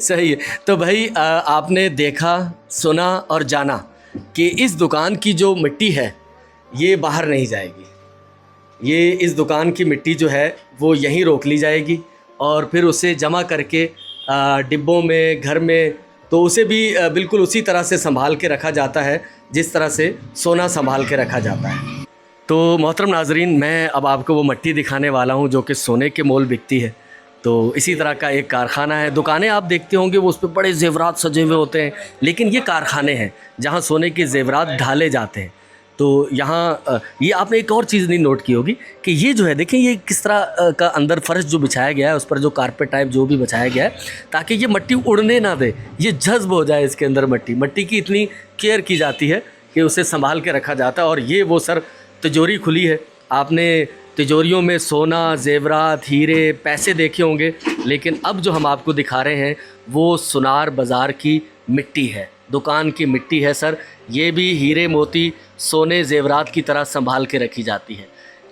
صحیح ہے. تو بھائی آپ نے دیکھا, سنا اور جانا کہ اس دکان کی جو مٹی ہے یہ باہر نہیں جائے گی. یہ اس دکان کی مٹی جو ہے وہ یہیں روک لی جائے گی اور پھر اسے جمع کر کے ڈبوں میں, گھر میں, تو اسے بھی بالکل اسی طرح سے سنبھال کے رکھا جاتا ہے جس طرح سے سونا سنبھال کے رکھا جاتا ہے. تو محترم ناظرین, میں اب آپ کو وہ مٹی دکھانے والا ہوں جو کہ سونے کے مول بکتی ہے. تو اسی طرح کا ایک کارخانہ ہے. دکانیں آپ دیکھتے ہوں گے وہ اس پہ بڑے زیورات سجے ہوئے ہوتے ہیں, لیکن یہ کارخانے ہیں جہاں سونے کے زیورات ڈھالے جاتے ہیں. تو یہاں یہ آپ نے ایک اور چیز نہیں نوٹ کی ہوگی کہ یہ جو ہے دیکھیں یہ کس طرح کا اندر فرش جو بچھایا گیا ہے, اس پر جو کارپیٹ ٹائپ جو بھی بچھایا گیا ہے تاکہ یہ مٹی اڑنے نہ دے, یہ جذب ہو جائے اس کے اندر. مٹی کی اتنی کیئر کی جاتی ہے کہ اسے سنبھال کے رکھا جاتا ہے. اور یہ وہ سر تجوری کھلی ہے. آپ نے تجوریوں میں سونا, زیورات, ہیرے, پیسے دیکھے ہوں گے, لیکن اب جو ہم آپ کو دکھا رہے ہیں وہ سنار بازار کی مٹی ہے, دکان کی مٹی ہے سر. یہ بھی ہیرے, موتی, سونے, زیورات کی طرح سنبھال کے رکھی جاتی ہے.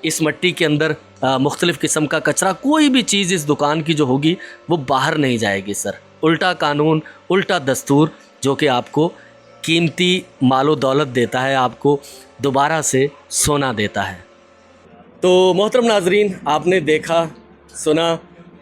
اس مٹی کے اندر مختلف قسم کا کچرا, کوئی بھی چیز اس دکان کی جو ہوگی وہ باہر نہیں جائے گی سر. الٹا قانون, الٹا دستور جو کہ آپ کو قیمتی مال و دولت دیتا ہے, آپ کو دوبارہ سے سونا دیتا ہے. تو محترم ناظرین, آپ نے دیکھا, سنا,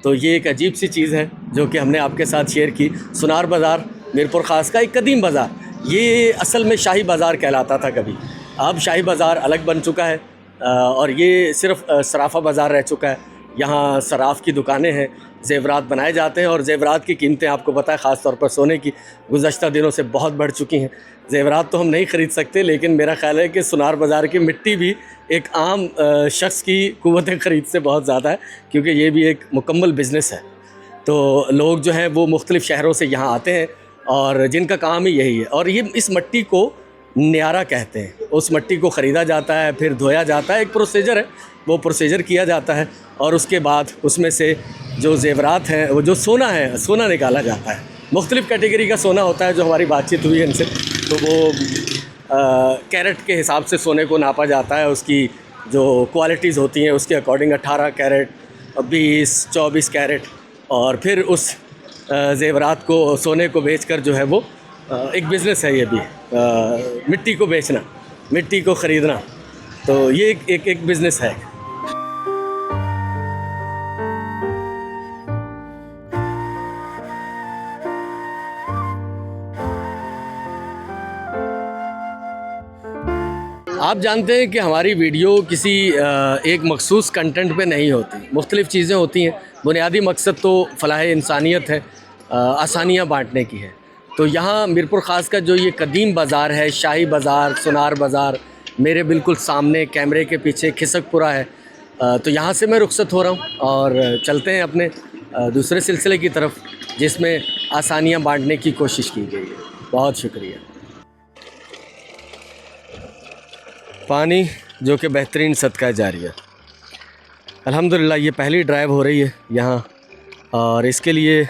تو یہ ایک عجیب سی چیز ہے جو کہ ہم نے آپ کے ساتھ شیئر کی. سنار بازار میرپور خاص کا ایک قدیم بازار, یہ اصل میں شاہی بازار کہلاتا تھا کبھی. اب شاہی بازار الگ بن چکا ہے اور یہ صرف صرافہ بازار رہ چکا ہے. یہاں صراف کی دکانیں ہیں, زیورات بنائے جاتے ہیں اور زیورات کی قیمتیں آپ کو پتہ ہے خاص طور پر سونے کی گزشتہ دنوں سے بہت بڑھ چکی ہیں. زیورات تو ہم نہیں خرید سکتے, لیکن میرا خیال ہے کہ سنار بازار کی مٹی بھی ایک عام شخص کی قوت خرید سے بہت زیادہ ہے, کیونکہ یہ بھی ایک مکمل بزنس ہے. تو لوگ جو ہیں وہ مختلف شہروں سے یہاں آتے ہیں اور جن کا کام ہی یہی ہے. اور یہ اس مٹی کو نیارہ کہتے ہیں. اس مٹی کو خریدا جاتا ہے, پھر دھویا جاتا ہے, ایک پروسیجر ہے, وہ پروسیجر کیا جاتا ہے اور اس کے بعد اس میں سے جو زیورات ہیں, وہ جو سونا ہے, سونا نکالا جاتا ہے. مختلف کیٹیگری کا سونا ہوتا ہے. جو ہماری بات چیت ہوئی ہے ان سے, تو وہ کیرٹ کے حساب سے سونے کو ناپا جاتا ہے. اس کی جو کوالٹیز ہوتی ہیں اس کے اکارڈنگ 18 کیرٹ, 20, 24 کیرٹ, اور پھر اس زیورات کو, سونے کو بیچ کر جو ہے وہ ایک بزنس ہے. یہ بھی مٹی کو بیچنا, مٹی کو خریدنا, تو یہ ایک بزنس ہے. آپ جانتے ہیں کہ ہماری ویڈیو کسی ایک مخصوص کنٹینٹ پہ نہیں ہوتی, مختلف چیزیں ہوتی ہیں. بنیادی مقصد تو فلاح انسانیت ہے, آسانیاں بانٹنے کی ہے. تو یہاں میرپور خاص کا جو یہ قدیم بازار ہے, شاہی بازار, سنار بازار, میرے بالکل سامنے کیمرے کے پیچھے کھسک پورا ہے. تو یہاں سے میں رخصت ہو رہا ہوں اور چلتے ہیں اپنے دوسرے سلسلے کی طرف جس میں آسانیاں بانٹنے کی کوشش کی گئی ہے. بہت شکریہ. پانی جو کہ بہترین صدقہ جاریہ. الحمدللہ یہ پہلی ڈرائیو ہو رہی ہے یہاں, اور اس کے لیے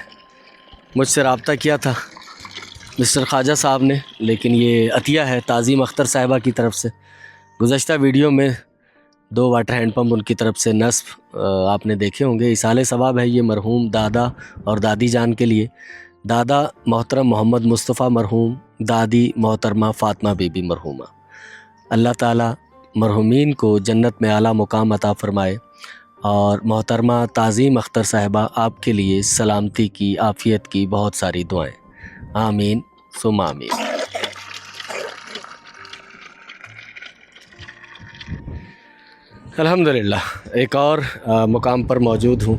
مجھ سے رابطہ کیا تھا مسٹر خواجہ صاحب نے, لیکن یہ عطیہ ہے تعظیم اختر صاحبہ کی طرف سے. گزشتہ ویڈیو میں 2 واٹر ہینڈ پمپ ان کی طرف سے نصب آپ نے دیکھے ہوں گے. اصالِ ثواب ہے یہ مرحوم دادا اور دادی جان کے لیے. دادا محترم محمد مصطفیٰ مرحوم, دادی محترمہ فاطمہ بی بی مرحومہ. اللہ تعالیٰ مرحومین کو جنت میں اعلیٰ مقام عطا فرمائے. اور محترمہ تعظیم اختر صاحبہ آپ کے لیے سلامتی کی, عافیت کی بہت ساری دعائیں. آمین ثم آمین. الحمدللہ ایک اور مقام پر موجود ہوں.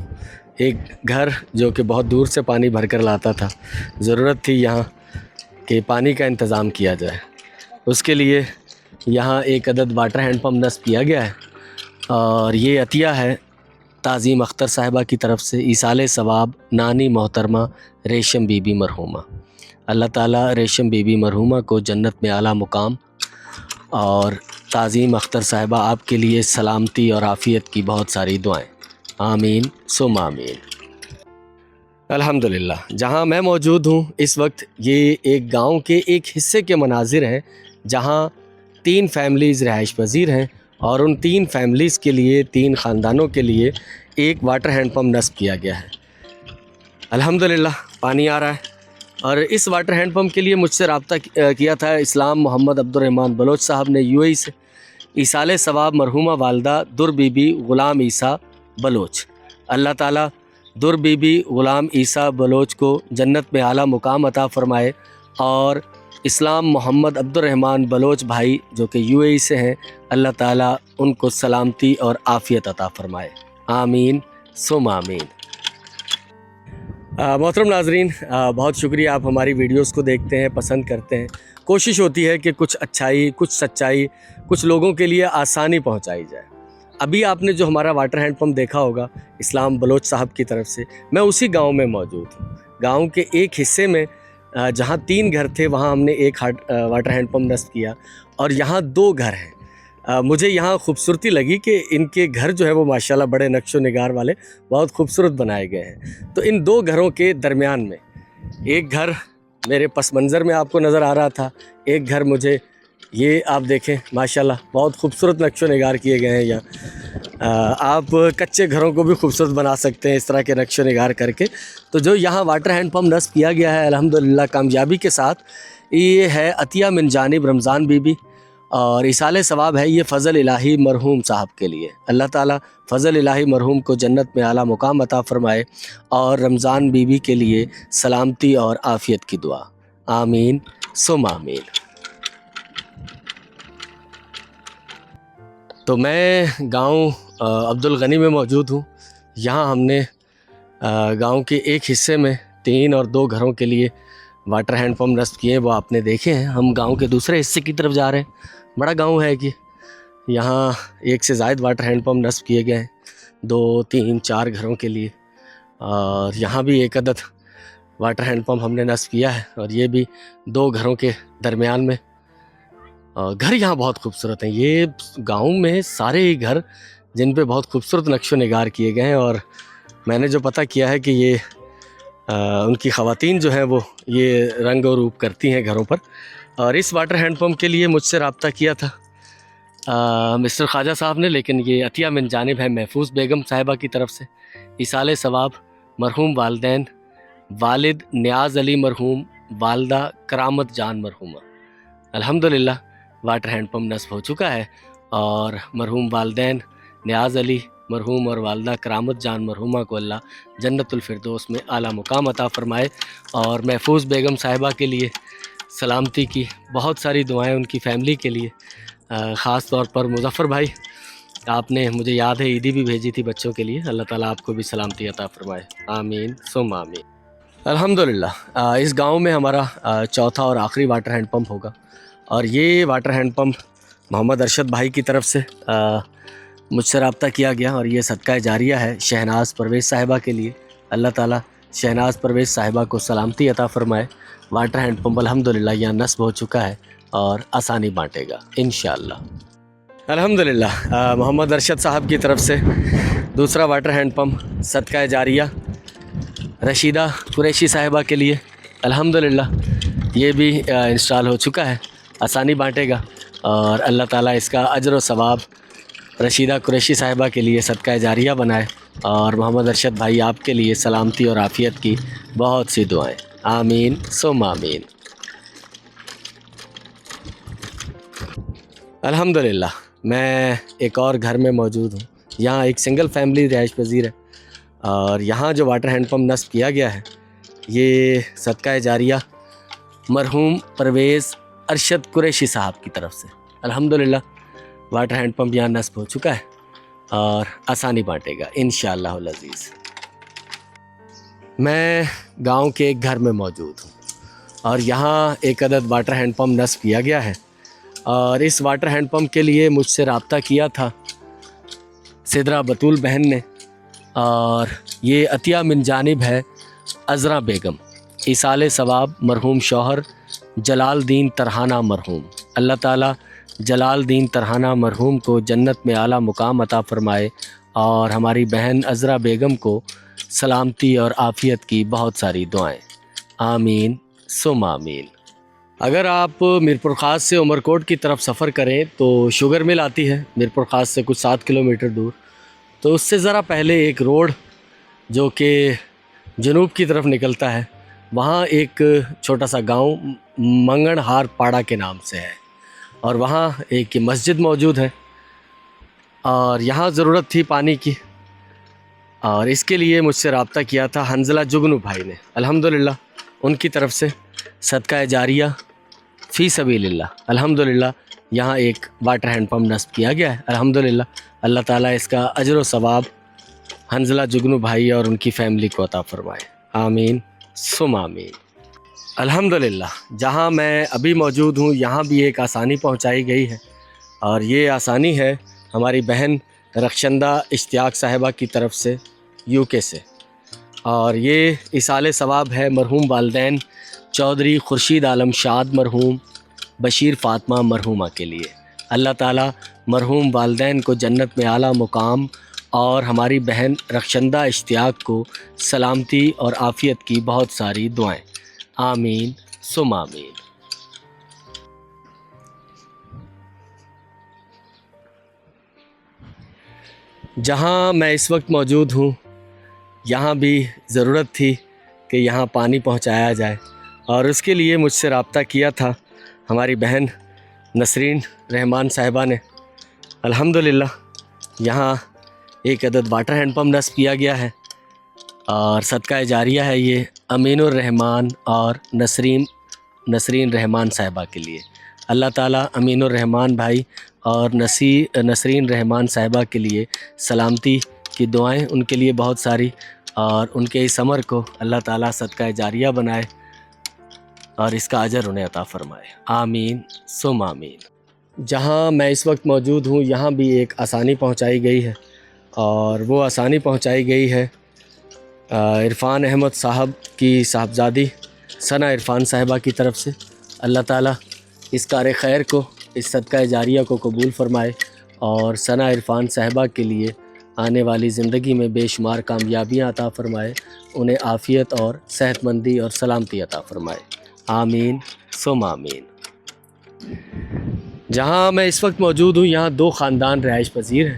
ایک گھر جو کہ بہت دور سے پانی بھر کر لاتا تھا. ضرورت تھی یہاں کہ پانی کا انتظام کیا جائے. اس کے لیے یہاں ایک عدد واٹر ہینڈ پمپ نصب کیا گیا ہے, اور یہ عطیہ ہے تعظیم اختر صاحبہ کی طرف سے. ایصال ثواب نانی محترمہ ریشم بی بی مرحومہ. اللہ تعالیٰ ریشم بی بی مرحومہ کو جنت میں اعلیٰ مقام, اور تعظیم اختر صاحبہ آپ کے لیے سلامتی اور عافیت کی بہت ساری دعائیں. آمین ثم آمین. الحمدللہ جہاں میں موجود ہوں اس وقت یہ ایک گاؤں کے ایک حصے کے مناظر ہیں جہاں 3 فیملیز رہائش پذیر ہیں, اور ان 3 فیملیز کے لیے, 3 خاندانوں کے لیے ایک واٹر ہینڈ پمپ نصب کیا گیا ہے. الحمدللہ پانی آ رہا ہے۔ اور اس واٹر ہینڈ پمپ کے لیے مجھ سے رابطہ کیا تھا اسلام محمد عبد الرحمن بلوچ صاحب نے UAE سے۔ ایصال ثواب مرحومہ والدہ در بی بی غلام عیسیٰ بلوچ، اللہ تعالیٰ در بی بی غلام عیسیٰ بلوچ کو جنت میں اعلیٰ مقام عطا فرمائے، اور اسلام محمد عبد الرحمن بلوچ بھائی جو کہ UAE سے ہیں، اللہ تعالیٰ ان کو سلامتی اور عافیت عطا فرمائے، آمین ثم آمین۔ محترم ناظرین، بہت شکریہ، آپ ہماری ویڈیوز کو دیکھتے ہیں، پسند کرتے ہیں۔ کوشش ہوتی ہے کہ کچھ اچھائی، کچھ سچائی، کچھ لوگوں کے لیے آسانی پہنچائی جائے۔ ابھی آپ نے جو ہمارا واٹر ہینڈ پمپ دیکھا ہوگا اسلام بلوچ صاحب کی طرف سے، میں اسی گاؤں میں موجود ہوں۔ گاؤں کے ایک حصے میں جہاں 3 گھر تھے وہاں ہم نے ایک واٹر ہینڈ پمپ نصب کیا، اور یہاں 2 گھر ہیں۔ مجھے یہاں خوبصورتی لگی کہ ان کے گھر جو ہے وہ ماشاءاللہ بڑے نقش و نگار والے بہت خوبصورت بنائے گئے ہیں۔ تو ان 2 گھروں کے درمیان میں ایک گھر میرے پس منظر میں آپ کو نظر آ رہا تھا، ایک گھر مجھے یہ آپ دیکھیں ماشاءاللہ بہت خوبصورت نقش و نگار کیے گئے ہیں۔ یہاں آپ کچے گھروں کو بھی خوبصورت بنا سکتے ہیں اس طرح کے نقش و نگار کر کے۔ تو جو یہاں واٹر ہینڈ پمپ نصب کیا گیا ہے الحمدللہ کامیابی کے ساتھ، یہ ہے عطیہ من جانب رمضان بی بی، اور ایصال ثواب ہے یہ فضل الہی مرحوم صاحب کے لیے۔ اللہ تعالیٰ فضل الہی مرحوم کو جنت میں اعلیٰ مقام عطا فرمائے، اور رمضان بی بی کے لیے سلامتی اور عافیت کی دعا، آمین ثم آمین۔ تو میں گاؤں عبدالغنی میں موجود ہوں۔ یہاں ہم نے گاؤں کے ایک حصے میں 3 اور 2 گھروں کے لیے واٹر ہینڈ پمپ نصب کیے ہیں، وہ آپ نے دیکھے ہیں۔ ہم گاؤں کے دوسرے حصے کی طرف جا رہے ہیں۔ بڑا گاؤں ہے کہ یہاں 1 سے زائد واٹر ہینڈ پمپ نصب کیے گئے ہیں 2، 3، 4 گھروں کے لیے، اور یہاں بھی 1 عدد واٹر ہینڈ پمپ ہم نے نصب کیا ہے، اور یہ بھی 2 گھروں کے درمیان میں۔ گھر یہاں بہت خوبصورت ہیں، یہ گاؤں میں سارے ہی گھر جن پہ بہت خوبصورت نقش و نگار کیے گئے ہیں، اور میں نے جو پتہ کیا ہے کہ یہ ان کی خواتین جو ہیں وہ یہ رنگ و روپ کرتی ہیں گھروں پر۔ اور اس واٹر ہینڈ پمپ کے لیے مجھ سے رابطہ کیا تھا مسٹر خواجہ صاحب نے، لیکن یہ عطیہ من جانب ہے محفوظ بیگم صاحبہ کی طرف سے۔ ایصال ثواب مرحوم والدین، والد نیاز علی مرحوم، والدہ کرامت جان مرحومہ۔ الحمدللہ واٹر ہینڈ پمپ نصب ہو چکا ہے، اور مرحوم والدین نیاز علی مرحوم اور والدہ کرامت جان مرحومہ کو اللہ جنت الفردوس میں اعلیٰ مقام عطا فرمائے، اور محفوظ بیگم صاحبہ کے لیے سلامتی کی بہت ساری دعائیں، ان کی فیملی کے لیے، خاص طور پر مظفر بھائی، آپ نے مجھے یاد ہے عیدی بھی بھیجی تھی بچوں کے لیے، اللہ تعالیٰ آپ کو بھی سلامتی عطا فرمائے، آمین ثم آمین۔ الحمدللہ اس گاؤں میں ہمارا 4تھا اور آخری واٹر ہینڈ پمپ ہوگا، اور یہ واٹر ہینڈ پمپ محمد ارشد بھائی کی طرف سے مجھ سے رابطہ کیا گیا، اور یہ صدقہ جاریہ ہے شہناز پرویز صاحبہ کے لیے۔ اللہ تعالیٰ شہناز پرویز صاحبہ کو سلامتی عطا فرمائے۔ واٹر ہینڈ پمپ الحمدللہ یہاں نصب ہو چکا ہے، اور آسانی بانٹے گا انشاءاللہ۔ الحمدللہ محمد ارشد صاحب کی طرف سے دوسرا واٹر ہینڈ پمپ صدقہ جاریہ رشیدہ قریشی صاحبہ کے لیے، الحمدللہ یہ بھی انسٹال ہو چکا ہے، آسانی بانٹے گا، اور اللہ تعالیٰ اس کا اجر و ثواب رشیدہ قریشی صاحبہ کے لیے صدقہ جاریہ بنائے، اور محمد ارشد بھائی آپ کے لیے سلامتی اور عافیت کی بہت سی دعائیں، آمین ثم آمین۔ الحمدللہ میں ایک اور گھر میں موجود ہوں۔ یہاں ایک سنگل فیملی رہائش پذیر ہے، اور یہاں جو واٹر ہینڈ پمپ نصب کیا گیا ہے یہ صدقہ جاریہ مرحوم پرویز ارشد قریشی صاحب کی طرف سے۔ الحمدللہ واٹر ہینڈ پمپ یہاں نصب ہو چکا ہے، اور آسانی بانٹے گا انشاءاللہ العزیز۔ میں گاؤں کے ایک گھر میں موجود ہوں، اور یہاں 1 عدد واٹر ہینڈ پمپ نصب کیا گیا ہے، اور اس واٹر ہینڈ پمپ کے لیے مجھ سے رابطہ کیا تھا سدرہ بطول بہن نے، اور یہ عطیہ من جانب ہے عذرا بیگم۔ ایصال ثواب مرحوم شوہر جلال دین ترہانہ مرحوم، اللہ تعالیٰ جلال دین ترہانہ مرحوم کو جنت میں اعلیٰ مقام عطا فرمائے، اور ہماری بہن عذرا بیگم کو سلامتی اور عافیت کی بہت ساری دعائیں، آمین ثم آمین۔ اگر آپ میرپور خاص سے عمر کوٹ کی طرف سفر کریں تو شوگر مل آتی ہے میرپور خاص سے کچھ 7 کلومیٹر دور، تو اس سے ذرا پہلے ایک روڈ جو کہ جنوب کی طرف نکلتا ہے وہاں ایک چھوٹا سا گاؤں منگن ہار پاڑا کے نام سے ہے، اور وہاں ایک مسجد موجود ہے، اور یہاں ضرورت تھی پانی کی، اور اس کے لیے مجھ سے رابطہ کیا تھا حنزلہ جگنو بھائی نے۔ الحمدللہ ان کی طرف سے صدقہ جاریہ فی سبیل اللہ الحمدللہ یہاں ایک واٹر ہینڈ پمپ نصب کیا گیا ہے۔ الحمدللہ اللہ تعالیٰ اس کا اجر و ثواب حنزلہ جگنو بھائی اور ان کی فیملی کو عطا فرمائے، آمین ثم آمین۔ الحمدللہ جہاں میں ابھی موجود ہوں یہاں بھی ایک آسانی پہنچائی گئی ہے، اور یہ آسانی ہے ہماری بہن رخشندہ اشتیاق صاحبہ کی طرف سے UK سے، اور یہ ایصال ثواب ہے مرحوم والدین چودھری خورشید عالم شاد مرحوم بشیر فاطمہ مرحومہ کے لیے۔ اللہ تعالیٰ مرحوم والدین کو جنت میں اعلیٰ مقام اور ہماری بہن رخشندہ اشتیاق کو سلامتی اور عافیت کی بہت ساری دعائیں، آمین ثم آمین۔ جہاں میں اس وقت موجود ہوں یہاں بھی ضرورت تھی کہ یہاں پانی پہنچایا جائے، اور اس کے لیے مجھ سے رابطہ کیا تھا ہماری بہن نسرین رحمان صاحبہ نے۔ الحمدللہ یہاں ایک عدد واٹر ہینڈ پمپ نصب کیا گیا ہے، اور صدقہ جاریہ ہے یہ امین الرحمان اور نسرین رحمان صاحبہ کے لیے۔ اللہ تعالیٰ امین الرحمان بھائی اور نسرین رحمان صاحبہ کے لیے سلامتی کی دعائیں ان کے لیے بہت ساری، اور ان کے اس عمر کو اللہ تعالیٰ صدقہ جاریہ بنائے اور اس کا اجر انہیں عطا فرمائے، آمین ثم آمین۔ جہاں میں اس وقت موجود ہوں یہاں بھی ایک آسانی پہنچائی گئی ہے، اور وہ آسانی پہنچائی گئی ہے عرفان احمد صاحب کی صاحبزادی ثنا عرفان صاحبہ کی طرف سے۔ اللہ تعالیٰ اس کار خیر کو، اس صدقہ جاریہ کو قبول فرمائے، اور ثنا عرفان صاحبہ کے لیے آنے والی زندگی میں بے شمار کامیابیاں عطا فرمائے، انہیں عافیت اور صحت مندی اور سلامتی عطا فرمائے، آمین ثم آمین۔ جہاں میں اس وقت موجود ہوں یہاں 2 خاندان رہائش پذیر ہیں،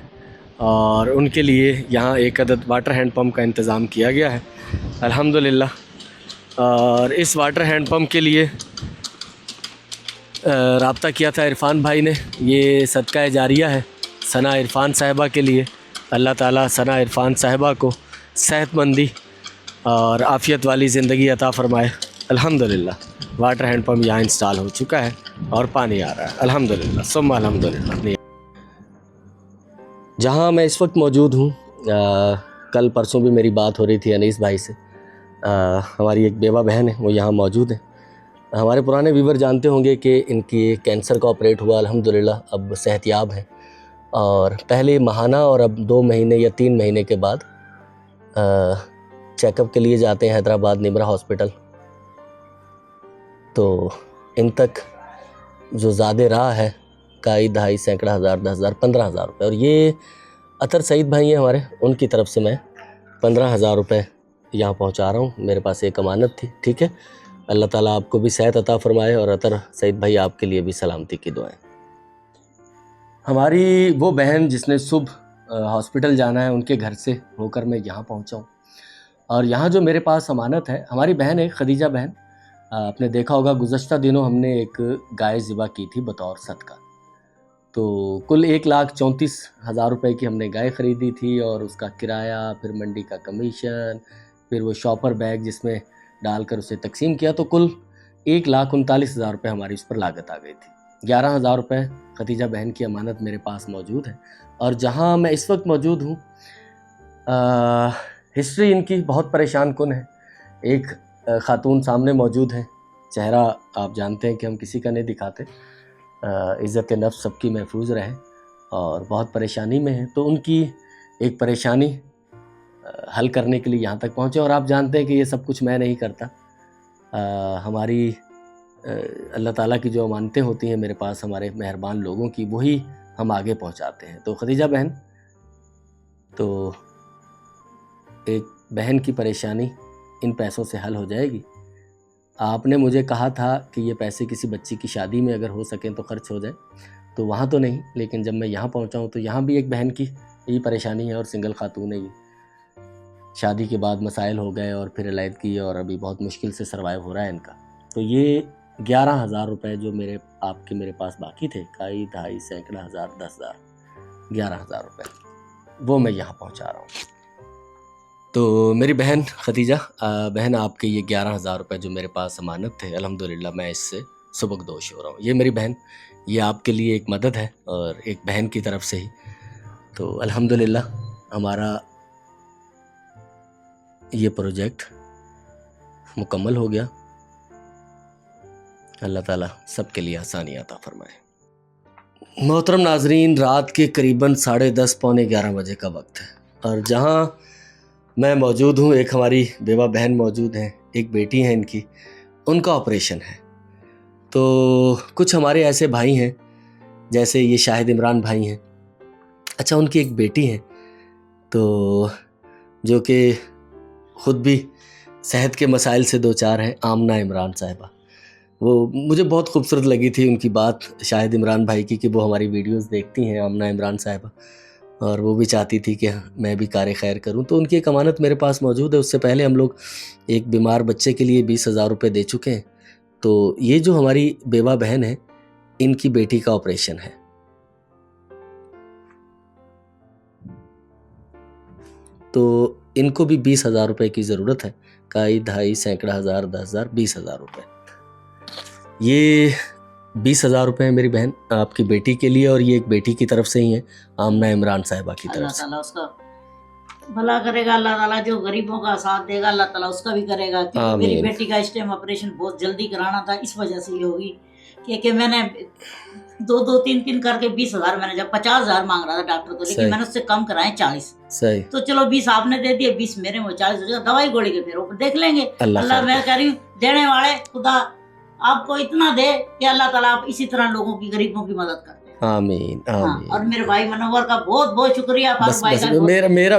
اور ان کے لیے یہاں ایک عدد واٹر ہینڈ پمپ کا انتظام کیا گیا ہے الحمدللہ۔ اور اس واٹر ہینڈ پمپ کے لیے رابطہ کیا تھا عرفان بھائی نے۔ یہ صدقہ جاریہ ہے ثنا عرفان صاحبہ کے لیے۔ اللہ تعالیٰ ثنا عرفان صاحبہ کو صحت مندی اور عافیت والی زندگی عطا فرمائے۔ الحمدللہ واٹر ہینڈ پمپ یہاں انسٹال ہو چکا ہے اور پانی آ رہا ہے، الحمدللہ ثم الحمدللہ۔ جہاں میں اس وقت موجود ہوں کل پرسوں بھی میری بات ہو رہی تھی انیس بھائی سے، ہماری ایک بیوہ بہن ہے وہ یہاں موجود ہیں۔ ہمارے پرانے ویور جانتے ہوں گے کہ ان کی کینسر کا آپریٹ ہوا، الحمدللہ اب صحت یاب ہیں، اور پہلے ماہانہ اور اب 2 مہینے یا 3 مہینے کے بعد چیک اپ کے لیے جاتے ہیں حیدرآباد نمرا ہاسپٹل۔ تو ان تک جو زیادہ راہ ہے 2.5 سینکڑا ہزار 10,000 15,000 روپے، اور یہ عطر سعید بھائی ہیں ہمارے، ان کی طرف سے میں 15,000 روپے یہاں پہنچا رہا ہوں، میرے پاس ایک امانت تھی، ٹھیک ہے۔ اللہ تعالیٰ آپ کو بھی صحت عطا فرمائے، اور عطر سعید بھائی آپ کے لیے بھی سلامتی کی دعائیں۔ ہماری وہ بہن جس نے صبح ہاسپٹل جانا ہے ان کے گھر سے ہو کر میں یہاں پہنچا ہوں، اور یہاں جو میرے پاس امانت ہے، ہماری بہن ہے خدیجہ بہن، آپ نے دیکھا ہوگا گزشتہ دنوں ہم نے ایک گائے ذبح کی تھی بطور صدقہ، تو کل 1,34,000 روپے کی ہم نے گائے خریدی تھی، اور اس کا کرایہ، پھر منڈی کا کمیشن، پھر وہ شاپر بیگ جس میں ڈال کر اسے تقسیم کیا، تو کل 1,39,000 روپے ہماری اس پر لاگت آ گئی تھی۔ 11,000 روپے خدیجہ بہن کی امانت میرے پاس موجود ہے۔ اور جہاں میں اس وقت موجود ہوں ہسٹری ان کی بہت پریشان کن ہے۔ ایک خاتون سامنے موجود ہے، چہرہ آپ جانتے ہیں کہ ہم کسی کا نہیں دکھاتے، عزت نفس سب کی محفوظ رہے، اور بہت پریشانی میں ہے، تو ان کی ایک پریشانی حل کرنے کے لیے یہاں تک پہنچے، اور آپ جانتے ہیں کہ یہ سب کچھ میں نہیں کرتا، ہماری اللہ تعالیٰ کی جو امانتیں ہوتی ہیں میرے پاس ہمارے مہربان لوگوں کی، وہی ہم آگے پہنچاتے ہیں۔ تو خدیجہ بہن، تو ایک بہن کی پریشانی ان پیسوں سے حل ہو جائے گی۔ آپ نے مجھے کہا تھا کہ یہ پیسے کسی بچی کی شادی میں اگر ہو سکیں تو خرچ ہو جائے، تو وہاں تو نہیں، لیکن جب میں یہاں پہنچا ہوں تو یہاں بھی ایک بہن کی یہی پریشانی ہے، اور سنگل خاتون ہے یہ۔ شادی کے بعد مسائل ہو گئے اور پھر علیحدگی اور ابھی بہت مشکل سے سروائیو ہو رہا ہے ان کا. تو یہ 11,000 روپے جو میرے پاس باقی تھے، کئی ڈھائی سینکڑا ہزار 10,000 11,000 روپے، وہ میں یہاں پہنچا رہا ہوں. تو میری بہن ختیجہ، بہن آپ کے یہ 11,000 روپے جو میرے پاس امانت تھے، الحمدللہ میں اس سے سبکدوش ہو رہا ہوں. یہ میری بہن، یہ آپ کے لیے ایک مدد ہے اور ایک بہن کی طرف سے ہی. تو الحمدللہ ہمارا یہ پروجیکٹ مکمل ہو گیا. اللہ تعالیٰ سب کے لیے آسانی عطا فرمائے. محترم ناظرین، رات کے قریباً 10:30 پونے 11 بجے کا وقت ہے اور جہاں میں موجود ہوں، ایک ہماری بیوہ بہن موجود ہیں، ایک بیٹی ہے ان کی، ان کا آپریشن ہے. تو کچھ ہمارے ایسے بھائی ہیں جیسے یہ شاہد عمران بھائی ہیں، اچھا ان کی ایک بیٹی ہے تو جو کہ خود بھی صحت کے مسائل سے دوچار ہیں، آمنہ عمران صاحبہ. وہ مجھے بہت خوبصورت لگی تھی ان کی بات شاہد عمران بھائی کی کہ وہ ہماری ویڈیوز دیکھتی ہیں، آمنہ عمران صاحبہ، اور وہ بھی چاہتی تھی کہ میں بھی کار خیر کروں. تو ان کی ایک امانت میرے پاس موجود ہے. اس سے پہلے ہم لوگ ایک بیمار بچے کے لیے 20,000 روپے دے چکے ہیں. تو یہ جو ہماری بیوہ بہن ہے، ان کی بیٹی کا آپریشن ہے. تو ان کو بھی 20,000 روپے کی ضرورت ہے، کئی ڈھائی سینکڑا ہزار 10,000 20,000 روپے. یہ 20,000 روپے ہیں میری بہن آپ کی بیٹی کے لیے، اور یہ ایک بیٹی کی طرف سے ہی ہے، آمنہ عمران صاحبہ کی طرف سے. اللہ تعالیٰ اس کا بھلا کرے گا. اللہ تعالیٰ جو غریبوں کا ساتھ دے گا اللہ تعالیٰ اس کا بھی کرے گا. کیونکہ میری بیٹی کا اس ٹائم آپریشن بہت جلدی کرانا تھا، اس وجہ سے یہ ہوگی کہ میں نے 2-3 کر کے 20,000 میں نے جب 50,000 مانگ رہا تھا ڈاکٹر تو، لیکن میں نے اس سے کم کرائے 40. صحیح. تو چلو 20 آپ نے دے دیے، 20 میرے میں 40 ہو جائے گا. دوائی گولی کے پھر اوپر دیکھ لیں گے. اللہ میں کہہ رہی ہوں دینے والے خدا آپ کو اتنا دے کہ اللہ تعالیٰ آپ اسی طرح لوگوں کی غریبوں کی مدد کرتے ہیں. آمین آمین. اور میرے بھائی منور کا بہت بہت شکریہ. بس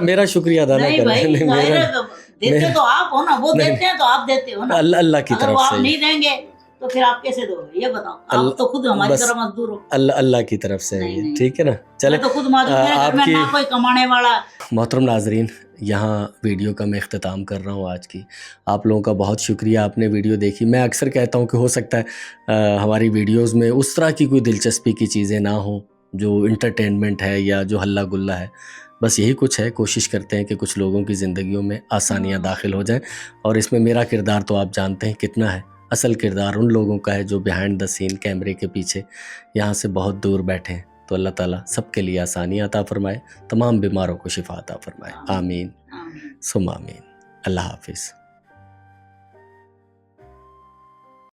میرا شکریہ ادا نہ کریں. دیتے تو آپ ہو نا، وہ دیتے ہیں تو آپ دیتے ہو نا. اللہ کی طرف سے. آپ نہیں دیں گے تو پھر آپ کیسے دو گے یہ بتاؤ؟ آپ تو خود ہماری طرح مزدور ہو. اللہ کی طرف سے. ٹھیک ہے نا. چلے تو خود مزدور میں نہ کوئی کمانے والا. محترم ناظرین، یہاں ویڈیو کا میں اختتام کر رہا ہوں آج کی. آپ لوگوں کا بہت شکریہ، آپ نے ویڈیو دیکھی. میں اکثر کہتا ہوں کہ ہو سکتا ہے ہماری ویڈیوز میں اس طرح کی کوئی دلچسپی کی چیزیں نہ ہوں جو انٹرٹینمنٹ ہے یا جو ہلہ گلہ ہے. بس یہی کچھ ہے. کوشش کرتے ہیں کہ کچھ لوگوں کی زندگیوں میں آسانیاں داخل ہو جائیں، اور اس میں میرا کردار تو آپ جانتے ہیں کتنا ہے. اصل کردار ان لوگوں کا ہے جو بیہائنڈ دا سین کیمرے کے پیچھے یہاں سے بہت دور بیٹھے ہیں. تو اللہ تعالیٰ سب کے لیے آسانی عطا فرمائے، تمام بیماروں کو شفا عطا فرمائے. آمین ثم آمین. اللہ حافظ.